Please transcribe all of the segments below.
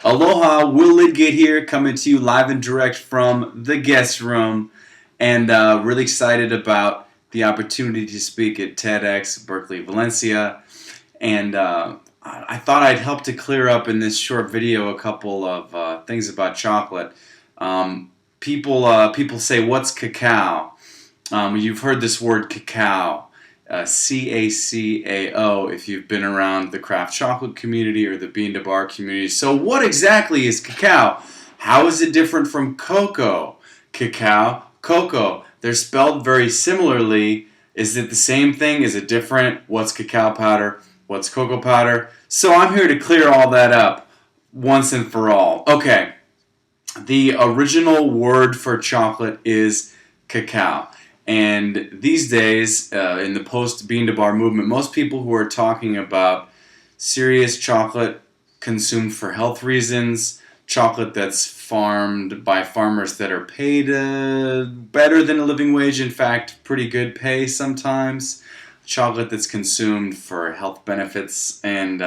Aloha, Will Lidgate here, coming to you live and direct from the guest room, and really excited about the opportunity to speak at Tedx Berkeley, Valencia. And I thought I'd help to clear up in this short video a couple of things about chocolate. People say, "What's cacao?" You've heard this word cacao. Cacao if you've been around the craft chocolate community or the bean to bar community. So what exactly is cacao? How is it different from cocoa? Cacao, cocoa. They're spelled very similarly. Is it the same thing? Is it different? What's cacao powder? What's cocoa powder? So I'm here to clear all that up once and for all. Okay, the original word for chocolate is cacao. And these days, in the post-bean to bar movement, most people who are talking about serious chocolate consumed for health reasons, chocolate that's farmed by farmers that are paid better than a living wage, in fact, pretty good pay sometimes, chocolate that's consumed for health benefits and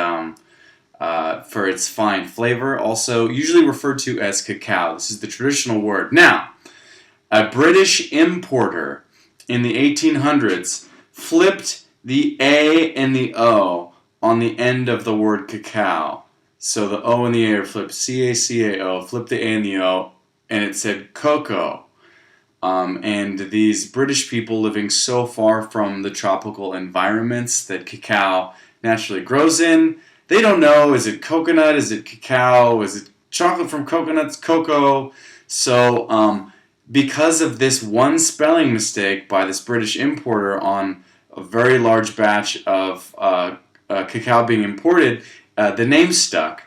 for its fine flavor, also usually referred to as cacao. This is the traditional word. Now, a British importer in the 1800s flipped the A and the O on the end of the word cacao. So the O and the A are flipped, C-A-C-A-O, flipped the A and the O, and it said cocoa. And these British people living so far from the tropical environments that cacao naturally grows in, they don't know, is it coconut, is it cacao, is it chocolate from coconuts, cocoa? So, because of this one spelling mistake by this British importer on a very large batch of cacao being imported, the name stuck,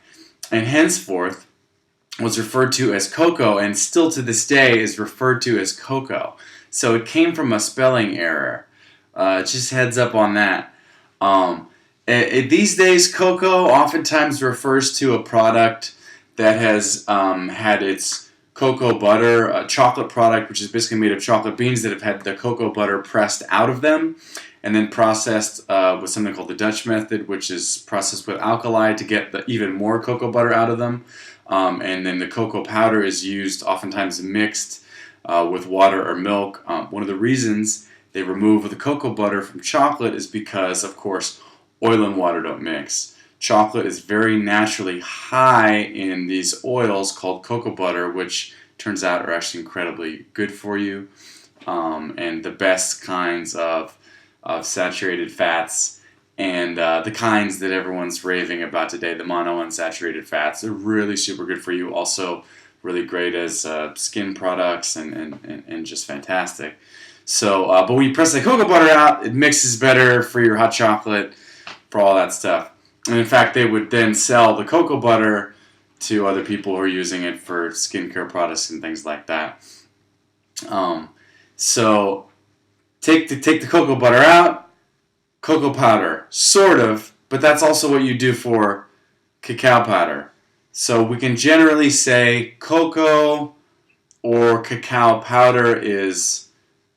and henceforth was referred to as cocoa, and still to this day is referred to as cocoa. So it came from a spelling error. Just heads up on that. These days, cocoa oftentimes refers to a product that has had its cocoa butter, a chocolate product, which is basically made of chocolate beans that have had the cocoa butter pressed out of them and then processed with something called the Dutch method, which is processed with alkali to get even more cocoa butter out of them. And then the cocoa powder is used oftentimes mixed with water or milk. One of the reasons they remove the cocoa butter from chocolate is because, of course, oil and water don't mix. Chocolate is very naturally high in these oils called cocoa butter, which turns out are actually incredibly good for you. And the best kinds of saturated fats and the kinds that everyone's raving about today, the monounsaturated fats, are really super good for you. Also really great as skin products and just fantastic. So, but when you press the cocoa butter out, it mixes better for your hot chocolate, for all that stuff. And in fact, they would then sell the cocoa butter to other people who are using it for skincare products and things like that. So take the cocoa butter out, cocoa powder, sort of, but that's also what you do for cacao powder. So we can generally say cocoa or cacao powder is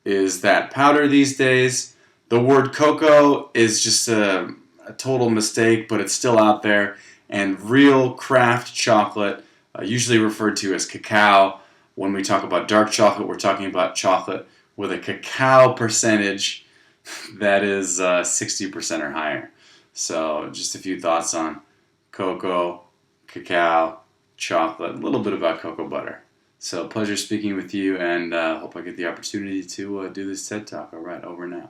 that powder these days. The word cocoa is just a total mistake, but it's still out there. And real craft chocolate, usually referred to as cacao. When we talk about dark chocolate, we're talking about chocolate with a cacao percentage that is 60% or higher. So just a few thoughts on cocoa, cacao, chocolate, a little bit about cocoa butter. So pleasure speaking with you, and hope I get the opportunity to do this TED Talk. All right, over now.